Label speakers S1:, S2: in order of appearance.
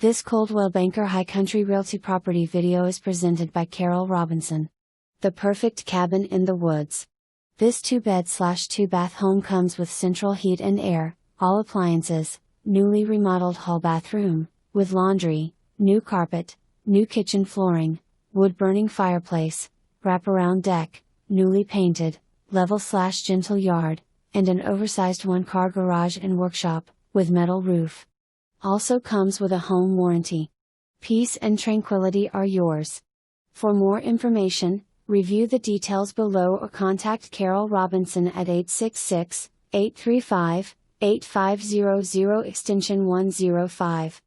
S1: This Coldwell Banker High Country Realty property video is presented by Carol Robinson. The perfect cabin in the woods. This 2-bed/2-bath home comes with central heat and air, all appliances, newly remodeled hall bathroom, with laundry, new carpet, new kitchen flooring, wood-burning fireplace, wraparound deck, newly painted, level/gentle yard, and an oversized one-car garage and workshop, with metal roof. Also comes with a home warranty. Peace and tranquility are yours. For more information, review the details below or contact Carol Robinson at 866-835-8500 extension 105.